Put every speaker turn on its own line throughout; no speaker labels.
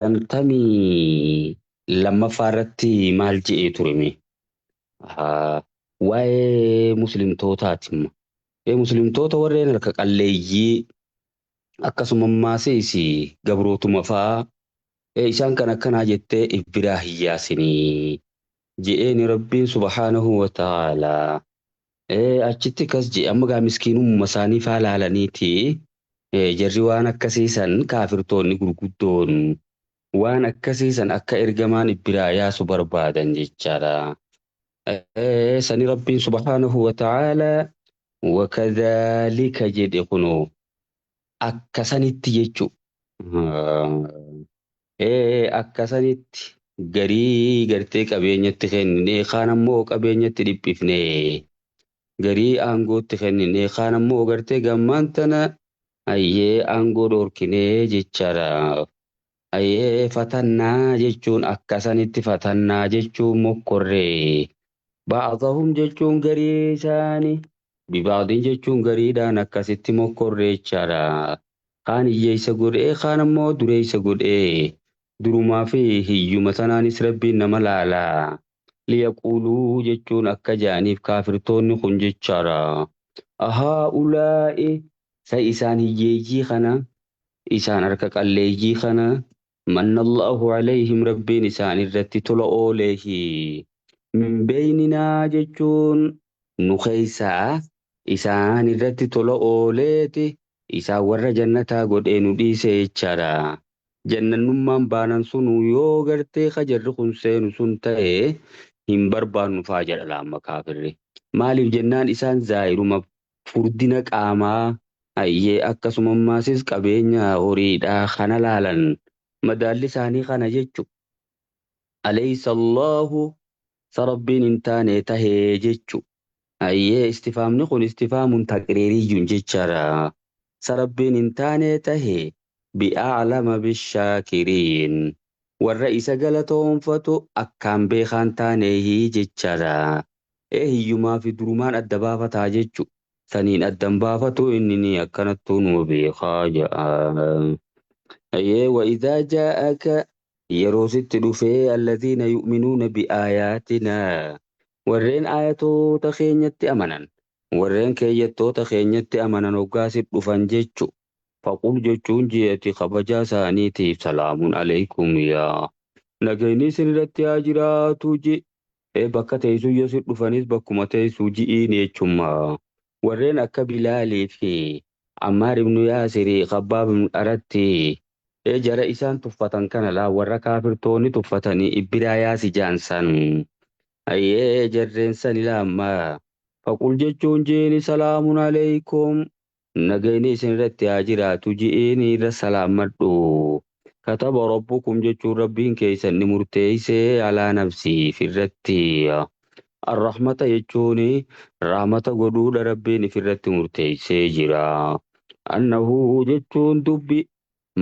Shantamii lammaffaa irratti maal je'ee tureme? Waa'ee muslimtootaati. Muslimtoota warreen harka qalleeyyii akkasumammaas gabrootuma fa'aa isaan kan akkanaa jettee if biraa hin yaasinii je'een rabbiin subhaanahu wa ta'aalaa. Achitti kas je'e amma gaa miskiinummaa isaanii faa laalaniiti jarri waan akkasiisan kaafirtoonni gurguddoon waan akkasiisan akka ergamaan if biraa yaasu barbaadan jechaadha. Sani rabbiin subhaanahu wa ta'aalaa wakadhaalika jedhe kunoo akkasanitti jechu. Akkasanitti garii gartee qabeenyatti kenninee kaan ammoo qabeenyatti dhiphifnee garii aangootti kenninee kaan ammoo gartee gammaan tana ayyee aangoo dhorkinee jechaadha. Ayyee fatannaa jechuun akkasanitti fatannaa jechuun mokkorree ba'aatahum jechuun garii isaanii bibaadin jechuun gariidhaan akkasitti mokkorree jechaadha. Kaan hiyyeessa godhee kaan ammoo dureessa godhee durumaa fi hiyyuma sanaanis rabbiin nama laalaa liyaquuluu jechuun akka jaaniif kaafirtoonni kun jechaadha. Ahaa ulaa'i sa isaan hiyyeeyyii kana isaan harka qalleeyyii kana manna Allahu alayhim rabbiin isaan irratti tola ooleehi min beeyninaa jechuun nu keeysaa isaan irratti tola ooleeti isaan warra jannataa godhee nu dhiise jechaadha. Jannannummaan baanan sunu yoo gartee kajarri kun seenu sun ta'e hin barbaannu faa jedha laamma kaafirri. Maaliif jennaan isaan zaahiruma furdina qaamaa ayyee akkasumammaasis qabeenya horiidhaa kana laalan madaalli isaanii kana jechu. Alaysa Allahu sarabbiin hin taane tahee jechu. Ayyee istifaamni kun istifaamun taqriiriyyuun jechaadha. Sarabbiin hin taane tahee bi'aalama bishaakiriin warra isa galatoonfatu akkaan beekaan taaneehi jechaadha. Hiyyumaa fi durumaan adda baafataa jechu. Saniin addan baafatu inni akkanattuu nu beekaa ja'a. وإذا جاءك يروست دفي الذين يؤمنون بآياتنا ورين آياتو تخينيت أمنا ورين كيتو تخينيت أمنا وقاسب دفن جيتشو فقل جيتشون جيتي خبجا سانيتي سلام عليكم يا نجيني سنرت يا جراتو جي بكا تيسو يسر دفنيس بكما تيسو جئين يتشما ورين أكا بلالي في عمار بن ياسري خباب بن أرتي jara isaan tuffatan kana laa warra kaafirtoonni tuffatanii ibbiraayaasi jaansan. Ayyee jarreen sani laamma faqul jechuun jeeni salaamun alaykum nagayni isin irratti haa jiraatu ji'iini irra salaammadhu. Kataba rabbukum jechuun rabbiin keessan ni murteessee alaa nafsiif irratti. Arrahmata jechuun rahmata godhuudha rabbiin ifirratti murteessee jira. Annahu jechuun dubbi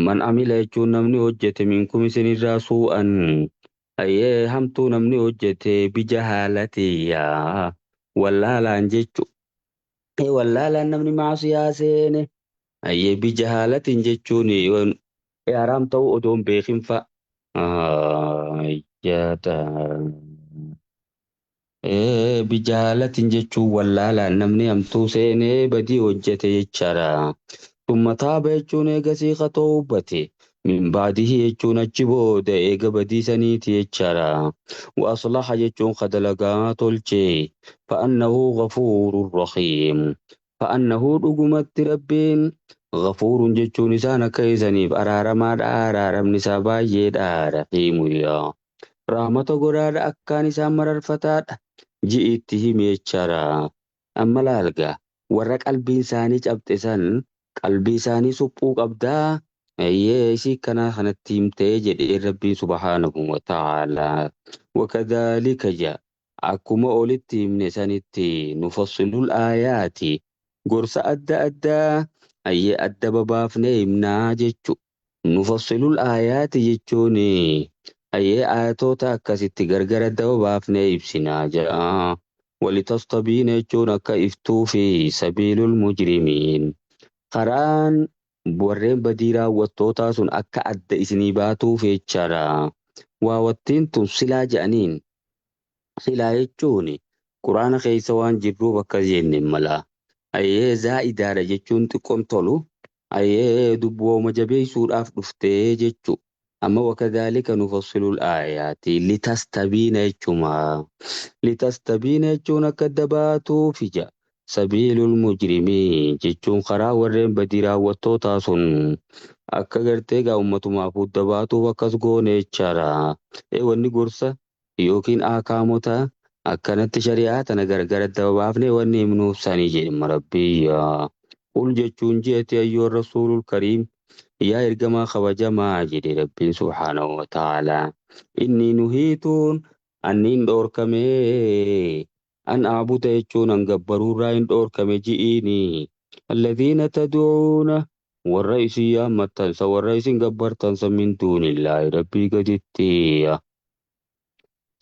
man amila jechuun namni hojjete minkum isinirraa suu'an ayyee hamtuu namni hojjete bijahaalatiyaa wallaalaan jechu. Wallaalaan namni maasiyaa seene ayyee bijahaalatiin jechuun haram ta'uu odoon beekin fa bijahaalatiin jechuun wallaalaan namni hamtuu seene badii hojjete jechaadha. ثم تاب يجون إيجاسي خطوبته من بعده يجون أجبود إيجا بديساني تيجارا وأصلح يجون خدلقا تلجي فأنه غفور رحيم فأنه رقمت ربين غفور جيجون إسانا كيزاني أرارم نسابا يد رحيم يا رحمة قرار أكان إسان مرر فتات جئته ميجارا أما لالغا ورق قلبين ساني جبتسان qalbii isaanii suphuu qabdaa isii kanatti himtee jedhe rabbii subhaanahu wa ta'aalaa. Wakadhaalika ja akkuma olitti himne sanitti nufassilul aayaati gorsa adda addaa adda babaafnee himnaa jechu. Nufassilul aayaati jechuun ayatoota akkasitti gargar adda babaafnee ibsinaa ja'a. Walitastabiina jechuun akka iftuu fi sabiilul mujrimiin karaan warreen badii raawwattootaa sun akka adda isinii baatuuf jechaadha. Waa wattiin tun silaa je'aniin. Silaa jechuun quraana keessa waan jirruuf akkas jenne mala. Ayyee zaa'idaadha jechuun xiqqoon tolu. Ayyee dubbooma jabeessuudhaaf dhuftee jechu. Amma wakadhaalika nufassilul aayaati litastabiina jechuma. Litastabiina jechuun akka adda baatuuf ija. Sabiilul mujrimiin jechuun karaa warreen badii raawwattootaa sun akka gartee gaa ummatumaaf adda baatuuf akkas goone jechaadha. Wanni gorsa yookiin akaamota akkanatti shari'aa tana gargar adda baafnee wanni himnuuf sanii jedhama rabbiyya. Qul jechuun jeeti ayyoon rasuulul kariim yaa ergamaa kabajamaa jedhe rabbiin subhaanahu wa ta'aalaa. Inni nuhiituun anniin dhoorkamee an aabuda jechuun an gabbaruurraa hin dhoorkame ji'iini. Alladhiina tad'uuna warra isin yaammattansa warra isin gabbartansa min duunillaahi rabbii gaditti.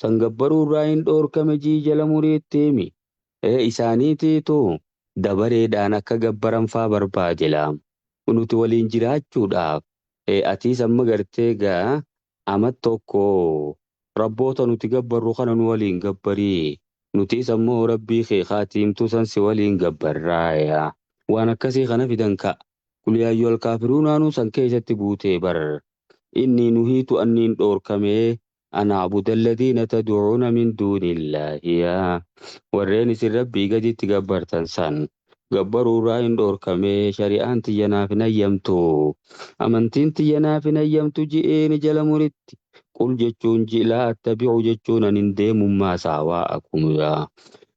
San gabbaruurraa hin dhoorkame jii jala muriitti himi. Isaaniitiitu dabareedhaan akka gabbaran faa barbaadela. Nuti waliin jiraachuudhaaf atiis amma gartee gaa amat tokko rabboota nuti gabbarru kana nu waliin gabbarii. Nutis ammoo rabbii kee kaatiimtu san si waliin gabbarraaya. Waan akkasii kana fidan ka'a. Qul yaa ayyuhal kaafiruunaanuu san keessatti buutee bar. Inni nuhiitu anniin dhoorkamee an a'buda alladhiina tad'uuna min duunillaahi. Warreen isin rabbii gaditti gabbartan san gabbaruurraa hin dhoorkamee shari'aan tiyya naaf hin hayyamtu. Amantiin tiyya naaf hin hayyamtu ji'eeni jala muritti. Qul jechuun laa attabi'u jechuun an hin deemummaa saawa'akum yaa.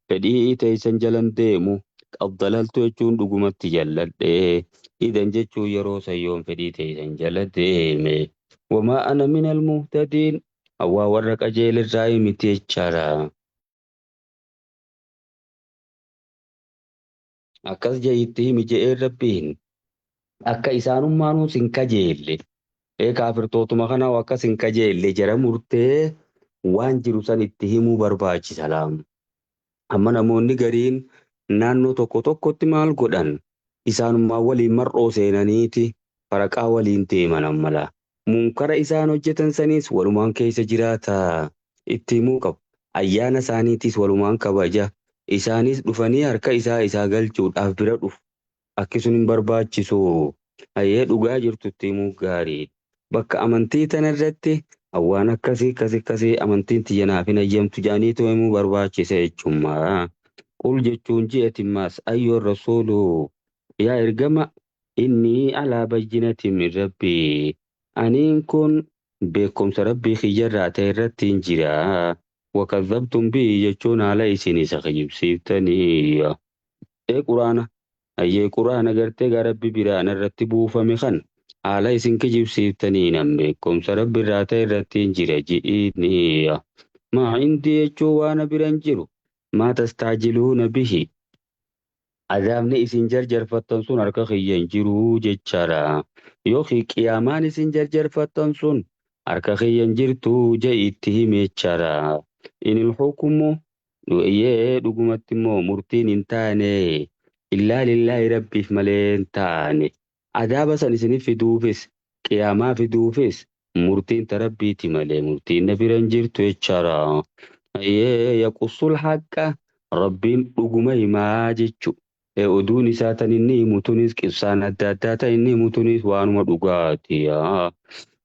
Fedhii teessan jalan deemu qabdalaltu jechuun dhugumatti jalladhe. Idan jechuun yeroo sayyoon fedhii teessan jala deeme. Wamaa ana minal muhtadiin awwaa warra qajeelirraa miti jechaadha. Akkas je'itti himi je'een rabbiin akka isaanummaanuu sin kajeelle. Kaafirtootuma kana akkas hin kajeelle jara murtee waan jiru san itti himuu barbaachisa laam. Amma namoonni gariin naannoo tokko tokkotti maal godhan isaanummaa waliin mar'oo seenaniiti faraqaa waliin deeman ammala. Munkara isaan hojjetan sanis walumaan keessa jiraata itti himuu qabu. Ayyaana isaaniitis walumaan kabaja. Isaanis dhufanii harka isaa galchuudhaaf bira dhufu. Akkasuma hin barbaachisu. Ayyee dhugaa jirtu itti himuu gaarii. Bakka amantii tana irratti waan akkasii amantiin tiyya naaf hin hayyamtu jedhaniitu himuu barbaachisa jechuudha. Qul jechuun ji'atimmaas ayyoon rasuulu yaa ergama inni alaa bayyinatin min rabbii. Aniin kun beekumsa rabbii kiyyarraa ta'e irratti hin jira. Wakadhabtum bii jechuun haala isin isa kijibsiiftanii. Quraana ayyee quraana gartee gaa rabbi biraan irratti buufame kan haala isin kijibsiiftanii nan beekumsa rabbi irraa ta'e irratti hin jira ji'iini. Maa indi jechuun waan biran jiru maa tastaajiluuna bihi. Azaabni isin jarjarfattan sun harka kiyya hin jiru jechaadha. Yookiin qiyaamaan isin jarjarfattan sun harka kiyya hin jirtu je'itti hime jechaadha. Inil hukumu dhugumatti immoo murtiin hin taane illaa lillaahi rabbiif malee hin taane. Azaaba san isiniif fiduufis qiyaamaa fiduufis murtiin ta rabbiiti malee murtiin na bira hin jirtu jechaadha. Yaqussul haqqa rabbiin dhuguma himaa jechu. Oduun isaa tan inni himu tunis qibsaan adda addaa tan inni himu tunis waanuma dhugaati.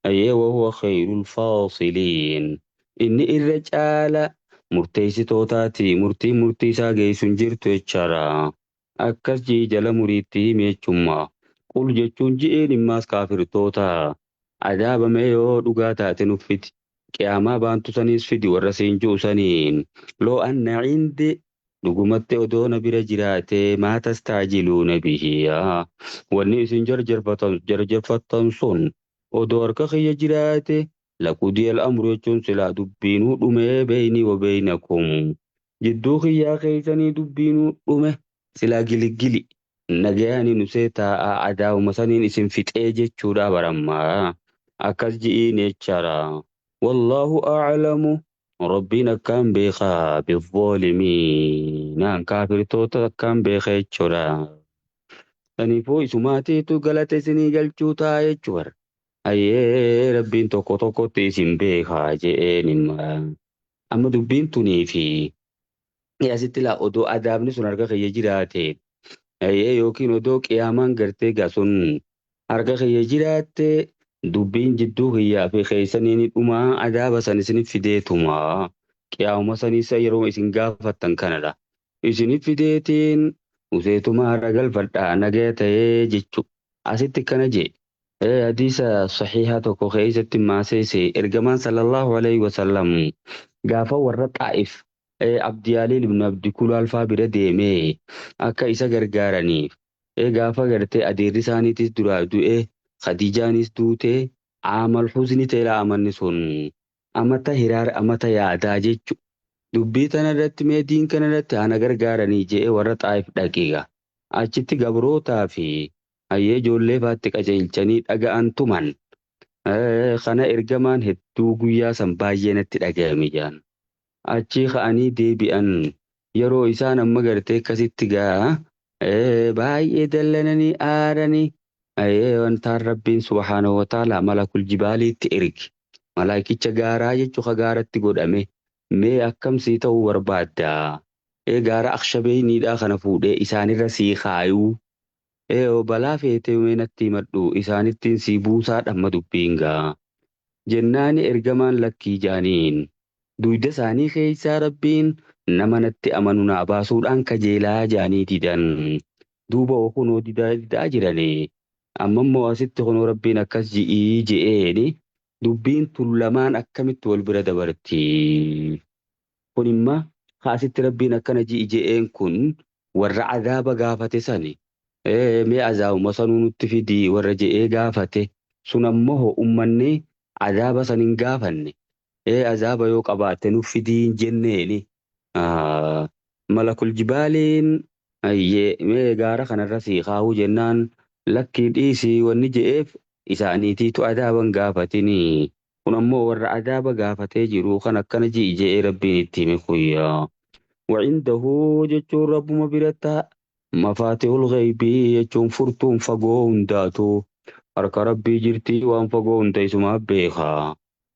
Wahuwa khayrul faasiliin. Inni irra caala murteessitootaati. Murtii isaa geessu hin jirtu jechaadha. Akkas jala muriitti hime jechummaa. Qul jechuun ji'een himmaas kaafirtoota. Adaabame yoo dhugaa taate nuffiti. Qiyaamaa baantu sanis fidi warra siin ji'u saniin. Loo anna cindi dhugumatti odoo na bira jiraate maa tastaajiluuna bihi. Wanni isin jarjarfattan sun odoo harka kiyya jiraate laqudiya al'amru jechuun silaa dubbiinuu dhume beeynii wa beeynakum. Jidduu kiyyaa keessanii dubbiinuu dhume silaa giligili. Nagayaan nusee taa'aa adaabuma saniin isin fixee jechuudha barammaa. Akkas ji'iin jechaadha. Wallaahu a'lamu. Rabbiin akkaan beekaa bizzaalimiin. Naan kaafirtoota akkaan beeka jechuudha. Saniifuu isumaatiitu galata isinii galchuu ta'a jechuudha. Ayyee rabbiin tokko tokkotti isin beekaa je'een amma dubbiin tunii fi asitti laa odoo adaabni sun harka kiyya jiraate yookiin odoo qiyaamaan gartee sun harka kiyya jiraatte dubbiin jidduu kiyyaa fi keessanii ni dhumaa adaaba san isinif fideetuma qiyaama sanisa yeroo isin gaafattan kanadha. Isinif fideetiin useetuma har'a galfadhaa nagaya ta'ee jechu asitti kana jee. Hadiisa saxiihaa tokko keessatti maaseese ergamaan sallallahu alaihi wasallam gaafa warra xaa'if abdiyaalii ibnu abdi kulaalfaa bira deemee akka isa gargaaraniif gaafa gartee adeerri isaaniitis duraa du'e khadijaanis duute aamal huzni ta'e amanni sun amata hiraar amata yaadaa jechu dubbii tana irratti meediin kana irratti ana gargaaranii jee warra xaa'if dhaqiiga achitti gabrootaa fi hayyee ijoollee faatti qajeelchanii dhaga'an tuman kana ergamaan hedduu guyyaa san baay'ee natti dhaga'ame jaan achii ka'anii deebi'an yeroo isaan amma gartee akkasitti gaa baay'ee dallananii aaranii wantaan rabbiin subhaanahu wa ta'ala malakul jibaaliitti ergi malaakicha gaaraa jechuu ka gaaratti godhame mee akkamsii ta'uu barbaadda gaara akshabeeyniidhaa kana fuudhee isaanirra sii kaayuu balaa feetee natti himadhu isaanittiin sii buusaa dhamma dubbiin gaa jennaani ergamaan lakkii jaaniin duyda isaanii keessaa rabbiin nama natti amanu naa baasuudhaan kajeelaa jaanii didan duuba kunoo didaa jirani amma immoo asitti kunoo rabbiin akkas ji'ii je'eeni dubbiin tun lamaan akkamitti wal bira dabarti kun imma kaasitti rabbiin akkana ji'i je'een kun warra adaaba gaafate sani mee azaabuma sanuu nutti fidii warra je'ee gaafate sun ammoo ummanni azaaba san hin gaafanne azaaba yoo qabaatte nuuf fidii hin jenneeni malakul jibaaliin mee gaara kanarra sii kaa'uu jennaan lakkii dhiisii wanni je'eef isaaniitiitu adaaban gaafatinii kun ammoo warra adaaba gaafatee jiru kan akkana ji'i je'ee rabbiin itti hime kuyyaa wacindahu jechuun rabbuma biratta mafaatihul ghaybii jechuun furtuun fagoo hundaatu harka rabbii jirtii waan fagoo hunda isumaa beekaa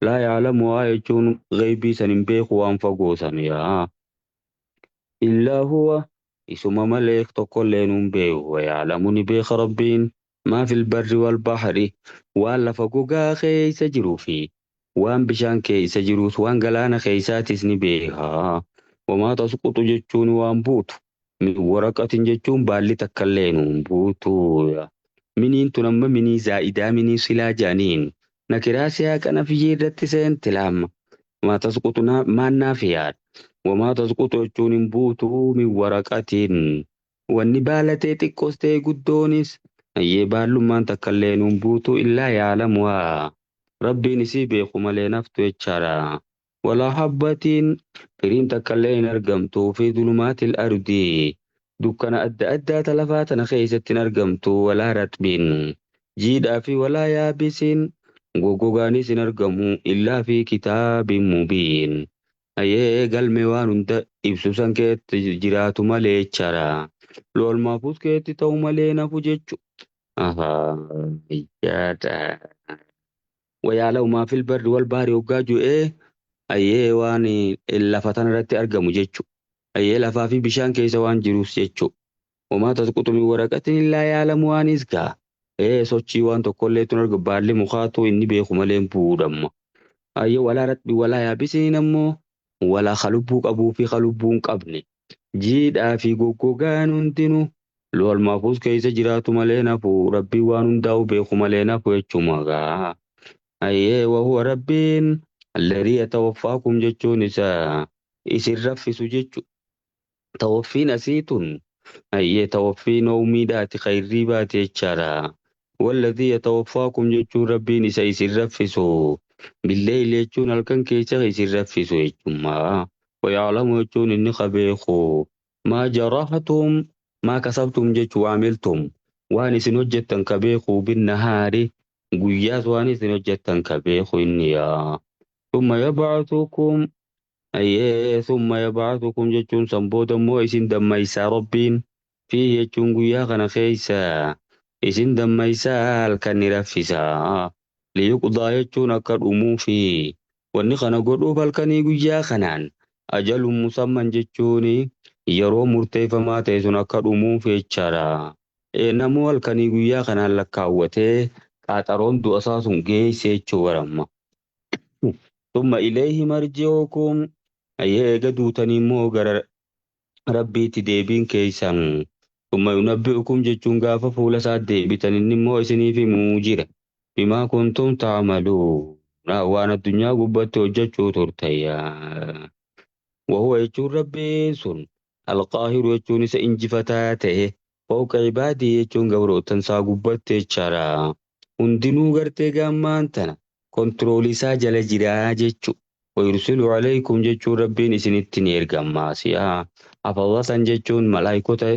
laa yaalamuhaa jechuun ghaybii san hin beeku waan fagoo san yaa illaa huwa isuma malee tokkollee nuun beeku wayaalamu ni beeka rabbiin maa fil barri wal bahri waan lafa gogaa keeysa jiruu fi waan bishaan keeysa jiruus waan galaana keeysaatis ni beekaa wamaa tasqutu jechuun waan buutu waraqatin jechuun baalli takkallee nuun buutu miniin tun amma minii zaa'idaa minii silaa jaaniin nakiraa siyaaqana fiyyee irratti seente laamma wamaa tasqutu maannaa fiyaadha wamaa tasqutu jechuun hin buutu min waraqatin wanni baalatee xiqqoos ta'e guddoonis ayyee baallummaan takkallee nuun buutu illaa yaalamuhaa rabbiin isii beeku malee naftu jechaadha walaa habbatiin firiin takkallee hin argamtu fi zulumaatil ardii dukkana adda addaa talafaa tana keessatti hin argamtu walaa ratbiin jiidhaa fi walaa yaabisiin goggogaanis hin argamu illaa fi kitaabin mubiin ayyee galme waan hunda ibsu san keetti jiraatu malee jechaadha loolmaafuus keetti ta'u malee nafu jechu wayaalamu maa fil barri wal bahri hoggaa ju'ee ayyee waan lafa tanarratti argamu jechu ayyee lafaa fi bishaan keessa waan jirus jechu wamaa tasqutu min waraqatin illaa yaalamu waanis gaa sochii waan tokkollee tun arga baalli mukaatu inni beeku malee buudhamma ayyee walaa ratbi walaa yaabisiin ammoo walaa kalubbuu qabuu fi kalubbuu hin qabne jiidhaa fi goggogaan hundinuu loolmaafuus keessa jiraatu malee nafu rabbii waan hundaa'u beeku malee nafu jechuma gaa ayyee wahuwa rabbiin alladhii yatawaffaakum jechuun isa isin raffisu jechu tawaffiin asiitun ayyee tawaffiin noomiidhaati khayrii baate jechaadha walladhii yatawaffaakum jechuun rabbiin isa isin raffisu billeeyli jechuun halkan keessa isin raffisu jechummaa wayaalamu jechuun inni qabeeku maa jarahatum maa kasabtum jechuu waamiltum waan isin hojjettan kabeeku binnahaari guyyaas waan isin hojjettan kabeeku inni yaa ثم يبعثكم ثم يبعثكم جتون سنبودا مو اسم دميسا ربين في يجون قويا خنا خيسا إسن دميسا الكن رفسا ليقضى يجون أكر في wanni kana godhuuf halkanii guyyaa kanaan ajalun musamman jechuuni yeroo murteeffamaa ta'e sun akka dhumuuf jechaadha. Namuu halkanii guyyaa kanaan lakkaawwatee qaaxaroon du'a isaa sun geessee jechuu baramma. Tumma ileehi marji'ukum eega duutanii immoo gara rabbiitti deebiin keessan tumma yunabbi'ukum jechuun gaafa fuula isaa deebitan inni immoo isiniif himuu jira. Bimaa kuntum ta'maluu waan addunyaa gubbatti hojjechuu turtayyaa. Wahuwa jechuun rabbiin sun alqaahiru jechuun isa injifataa ta'e fawqa cibaadii jechuun gabrootan isaa gubbatti jechaadha. Hundinuu gartee gaammaan tana kontiroolii isaa jala jiraa jechu. Wayursilu alaykum jechuun rabbiin isinitti ni ergammaa si'a. Afawwasan jechuun malaayikota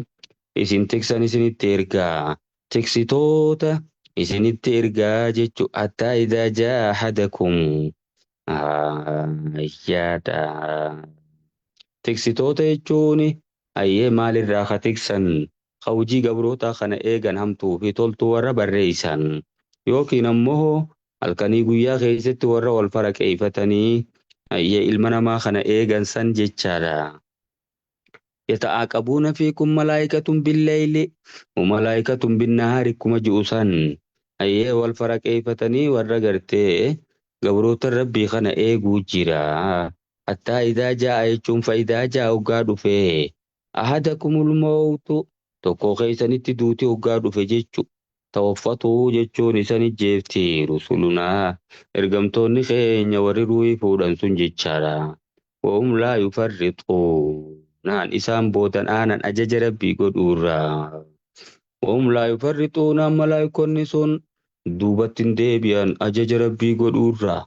isin tiksan isinitti ergaa. Tiksitoota isinitti ergaa jechu hattaa idaa jaa ahadakum. Ayyaadha. Tiksitoota jechuun ayyee maalirraa ka tiksan ka hojii gabrootaa kana eegan hamtuu fi toltuu warra barreessan yookiin ammoo halkanii guyyaa keessatti warra wal faraqeeffatanii ayyee ilma namaa kana eegan san jechaadha. Yata'aaqabuuna fiikum malaayikatun billayli malaayikatun binnahaari kuma ji'u san ayyee wal faraqeeffatanii warra gartee gabroota rabbii kana eeguu jira. Hattaa idaa jaa'a jechuun faayidaa jaa'a hoggaa dhufee ahadakumul mawtu tokko keessanitti duuti hoggaa dhufe jechu tawaffatuu jechuun isan ijjeefti rusulunaa ergamtoonni keenya warri ruuhii fuudhan sun jechaadha. Wahum laa yufarrixuunaan isaan boodan aanan ajaja rabbii godhuurraa. Wahum laa yufarrixuunaan malaayikonni sun duubatti hin deebi'an ajaja rabbii godhuurraa.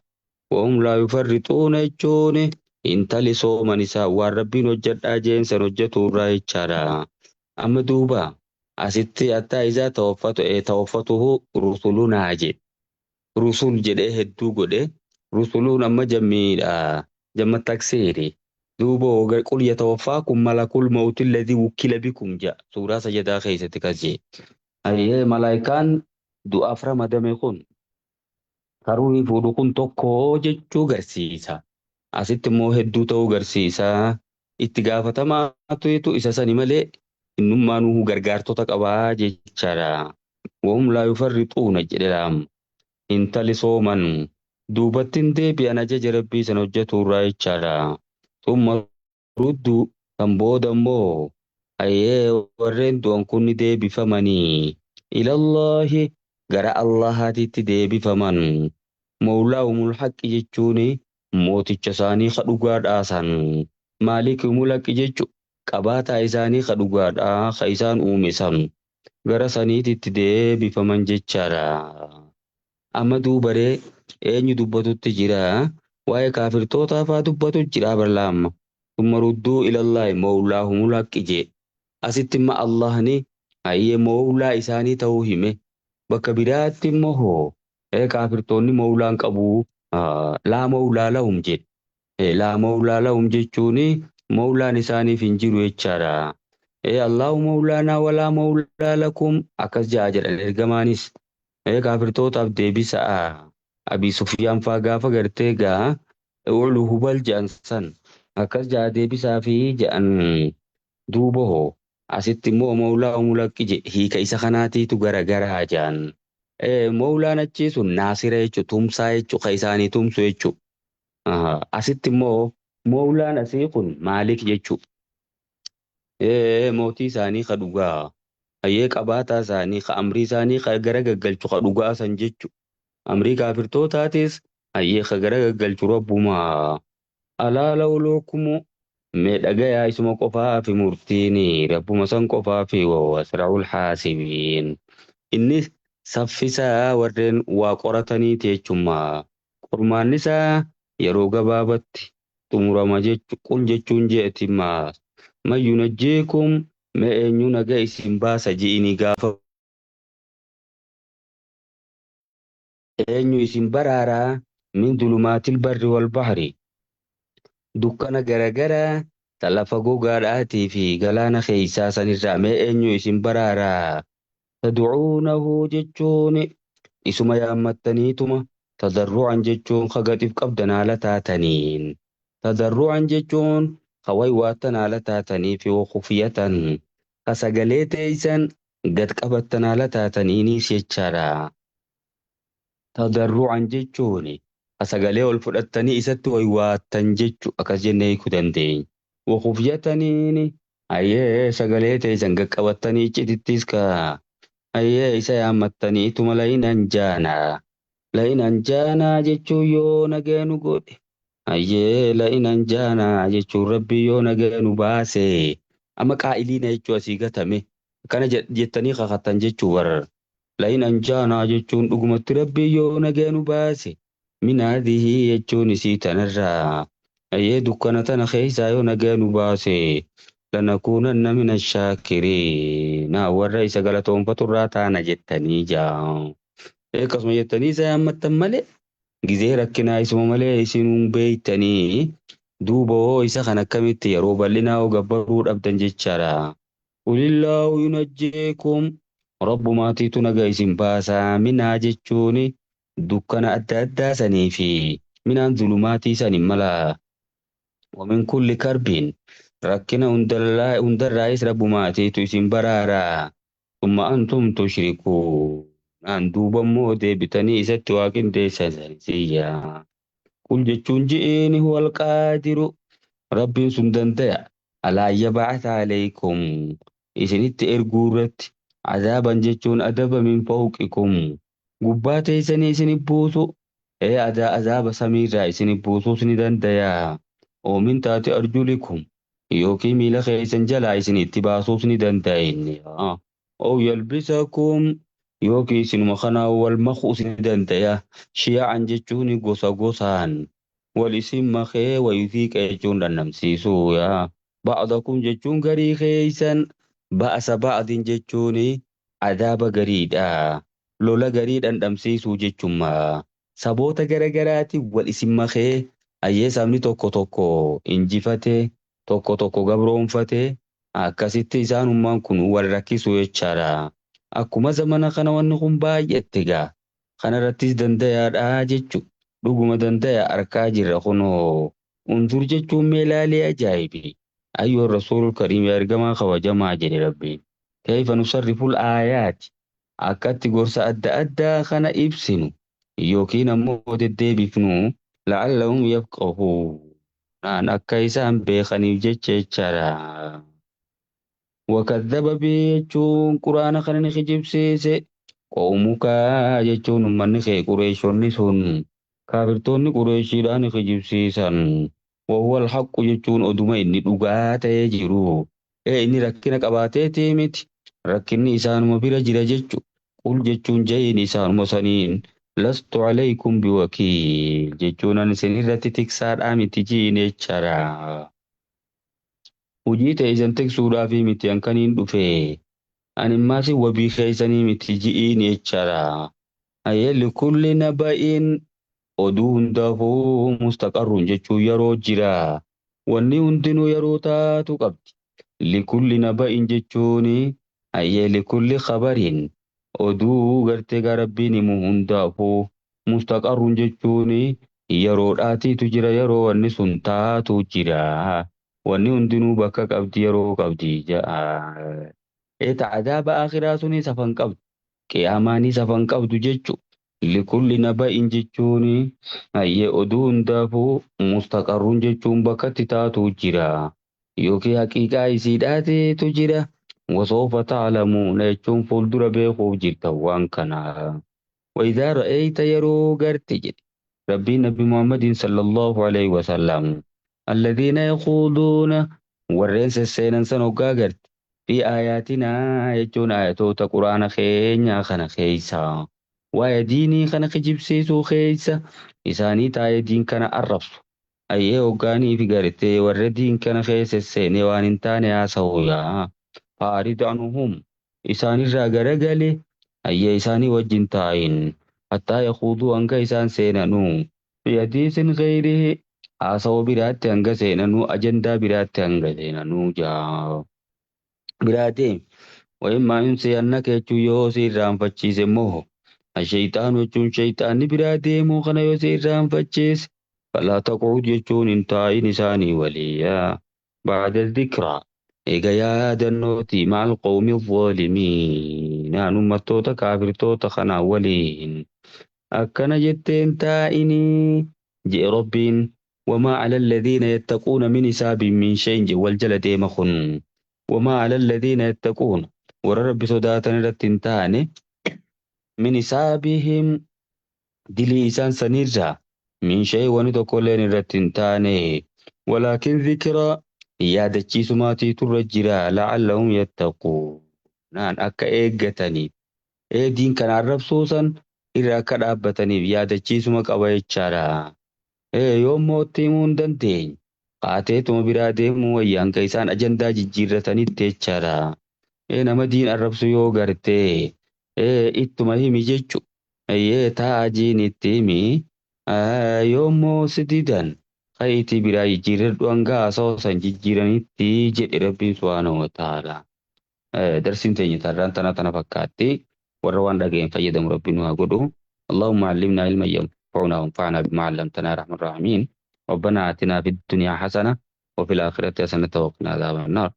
Wahum laa yufarrixuuna jechuun intali sooman isaa waan rabbiin hojjedhaa jeensan hojjetuurraa jechaadha. Amma duuba asitti hattaa isaa tawaffatuhu rusulunaa jedhe. Rusul jedhee hedduu godhe. Rusuluun amma jammiidha. Jamma takseedhe. Duuba qul yatawaffaakum malakul mawti alladhii wukkila bikum jedha. Suuraa sajadaa keessatti kas jedhe. Ayyee malaayikaan du'aaf ramadame kun karuuhii fuudhu kun tokko jechuu garsiisa. Asitti immoo hedduu ta'uu garsiisa. Itti gaafatamaatu isa sani malee innummaanuu gargaartota qabaa jechaadha. Wahum laa yufarrixuuna jedhedhaam. Intali sooman duubatti hin deebi'an ajaja rabbii sana hojjetuurraa jechaadha. Tumma rudduu kan booda immoo ayyee warreen du'an kun ni deebifamanii ilallaahi gara Allahaatitti deebifaman. Mawlaahumul haqqi jechuun mooticha isaanii ka dhugaadhaasan. Maalikumul haqqi jechu qabaataa isaanii ka dhugaadhaa ka isaan uume san gara saniititti deebifaman jechaadha. Amma duubaree eenyu dubbatutti jira waa'ee kaafirtootaa faa dubbatu jira barlaamma. Tumma rudduu ilallaahi mawlaahumul haqqi jee asitti imma Allahni ayyee mawlaa isaanii ta'uu hime. Bakka biraatti immoo kaafirtoonni mawlaan qabu laa mawlaa lahum jedhe. Laa mawlaa lahum jechuun mawlaan isaaniif hin jiru jechaadha. Allahu mawlaanaa walaa mawlaa lakum akkas ja'a jedhan ergamaanis. Kaafirtootaaf deebisa'a. Abii Sufyaan faa gaafa gartee gaa ulu hubal jedhan san akkas ja'a deebisaa fi jedhan duuba asitti immoo mawlaa umulakki jedhe hiika isa kanaatiitu garagaraa jedhan. Mawlaan achii sun naasira jechuun tumsaa jechuun ka isaanii tumsu jechuun. Asitti immoo mawlaan asii kun maalik jechuun. Mootii isaanii ka dhugaa. Ayyee qabaataa isaanii ka amrii isaanii ka gara gaggalchu ka dhugaa san jechuun. Amrii kaafirtootaatis ayyee ka gara gaggalchu rabbumaa. Alaala ulookumu mee dhagayaa isuma qofaa fi murtiin rabbuma san qofaa fi wasra'ul haasibiin. Innis saffisaa warreen waa qoratanii jechuummaa. Qormaannisaa yeroo gabaabatti xumurama qul jechuun jeetimmaa. Mayyuu najjeekum mee eenyu naga isin baasa ji'ini gaafa. Eenyu isin baraaraa min dulumaatil barri wal bahri. Dukkana garagaraa lafa gogaadhaatii fi galaana keeysaa sanirraa mee eenyu isin baraaraa tad'uunahu jechuun isuma yaammattaniituma tadarru'an jechuun kagaxiif qabdan haala taataniin tadarru'an jechuun kaway waattan haala taatanii fi wakufiyatan ka sagalee teeysan gad qabattan haala taataniinis jechaadha. Tadarru'an jechuun sagalee ol fudhattanii isatti waywaattan jechu akkas jennee hiikuu dandeenya. Wakufiyataniin ayyee sagalee teeysan gad qabattanii iccitittis ka ayyee isa yaammattanii ituma la'inan jaanaa. La'inan jaanaa jechuun yoo nageenu godhe. Ayyee la'inan jaanaa jechuun rabbi yoo nageenu baase. Amma qaa'iliina jechuu asii gatame. Kana jettanii kakattan jechuu warra. La'inan jaanaa jechuun dhugumatti rabbi yoo nageenu baase. Minaadhii jechuun isii tanarraa. Ayyee dukkana tana keessaa yoo nageenu baase. Lanakuunanna mina shaakirii. Naa warra isa galatoonfaturraa taana jettanii jaa. Akkasuma jettanii isa yaammattan malee gizee rakkinaa isuma malee isin beeytanii duuba hoo isa kan akkamitti yeroo bal'inaa hoo gabbaruu dhabdan jechaadha. Qulillaahu yunajjeekum rabbumaatiitu naga isin baasaa minaa jechuun dukkana adda addaa sanii fi minaan zulumaatii sanin mala. Wamin kulli karbiin rakkina hundarraayis rabbumaatiitu isin baraaraa. Summa antum tushrikuu. Naan duuba immoo deebitanii isatti waaqindeessan siyyaa. Qul jechuun ji'iini huwal qaadiru rabbiin sun dandaya alaa yab'atha alaykum isinitti erguu irratti azaaban jechuun adaba min fawqikum gubbaa teessanii isinif buusu azaaba samiirraa isinif buusuus ni dandaya. Oomin taate arjulikum yookiin miila keessan jalaa isinitti baasuus ni danda'inni. Oo yalbisakum yookiin isinuma kanaa wal makuus ni dandaya. Shiya'an jechuun gosa gosaan wal isin makee wayufiiqa jechuun dhandhamsiisuu yaa. Ba'dakum jechuun garii keeysan ba'asa ba'din jechuun adaaba gariidha. Lola garii dhandhamsiisuu jechuun saboota garagaraati wal isin makee ayyee sabni tokko tokko injifate tokko tokko gabroonfate akkasitti isaanummaan kun wal rakkisu jechaadha. Akkuma zamana kana wanni kun baay'etti gaa kanarrattis dandayaadha jechu dhuguma dandaya arkaa jirra kunoo unzur jechuun meelaalee ajaa'ibi ayyoon rasuulul kariim ergamaa kabajamaa jedhe rabbiin kayfa nusarriful aayaati akkatti gorsa adda addaa kana ibsinu yookiin ammoo deddeebifnu la'allahum yafqahuun akka isaan beekaniif jechaadha. وكذب بيجون قرآن خلني خجيب سيسي قومك يجون من خي قريشون سن كافرتون قريشي لان خجيب سيسن وهو الحق يجون أدوما إني لغات يجرو إني ركنك أباتي تيمت ركني إسان مبير جرجج قل ججون جين إسان مصنين لست عليكم بوكيل ججون نسنيرة تكسار آمي تجين يجرا hojii teeysan tiksuudhaa fi miti hankaniin dhufe animmaas wabii keeysanii miti ji'iin jechaadha. Ayyee kulli naba'in oduu hundaafuu mustaqarruun jechuun yeroo jira. Wanni hundinuu yeroo taatu qabdi. Likulli naba'in jechuun ayyee likulli khabarin oduu gartee garabbiin himu hundaafuu mustaqarruun jechuun yeroodhaatiitu jira yeroo wanni sun taatu jira. Wanni hundinuu bakka qabdi yeroo qabdi ja'a. Adaaba akhiraa sunis hafan qabdu. Qiyaamaanis hafan qabdu jechu. Likulli naba'in jechuun ayyee oduu hundaafuu mustaqarruun jechuun bakkatti taatu jira. Yookiin haqiiqaa isiidhaateetu jira. Wasoofa ta'lamuuna jechuun fuuldura beekuuf jirta waan kana. وإذا رأيت يرو قرتج ربي نبي محمد صلى الله عليه وسلم الذين يخوضون ورنس السينن سنوغاغرت في آياتنا يجون آياتو قرآن خينيا خنا خيسا ويديني خنا خجب سيسو خيسا إساني تاي دين كان أرفس أيه وغاني في غرتي وردين كان خيس السيني وانتاني آسويا فارد عنهم إساني راغرغلي أيه إساني وجين تاين حتى يخوضوا أنك إسان سينانو في حديث غيره haasawoo biraatti hanga seenanuu ajandaa biraatti hanga seenanuu jaa biraatee وإما ينسينك يجو يوسي رام فتشيس موه الشيطان وجون شيطان برادي موخنا يوسي رام فتشيس فلا تقعد يجون انتاي نساني وليا بعد الذكرى إيجا يا دنوتي مع القوم الظالمين نانو متوتا كافر توتا خنا ولين أكنا جتين تائني جئ ربين وما على الذين يتقون من حساب من شيء والجلد مخن وما على الذين يتقون ورب صداتنا لتنتاني من حسابهم دلي إسان سنرجع من شيء وندقلين رتنتاني ولكن ذكرى يادة جسماتي ترجرا لعلهم يتقون نان أكا إيقتني إيه دين كان عرب سوسا إذا كرابتني يادة جسمك أويتشارا إيه يوم موتي من دندين قاتيتم برادهم ويان كيسان أجندا ججيرتني تيتشارا nama diin arrabsu yoo gartee ittuma himi jechu taa jiin itti himi yoommoo si didan ka'iitii biraa jijjiirradhu hanga haasawaa san jijjiiranitti jedhe rabbiin subhaanahu wa ta'aala. Darsiin teenya tarraan tana fakkaatti warra waan dhaga'een fayyadamu rabbiin waa godhu. اللهم علمنا علما ينفعنا وانفعنا بما علمتنا يا ارحم الراحمين ربنا آتنا في الدنيا حسنة وفي الآخرة حسنة وقنا عذاب النار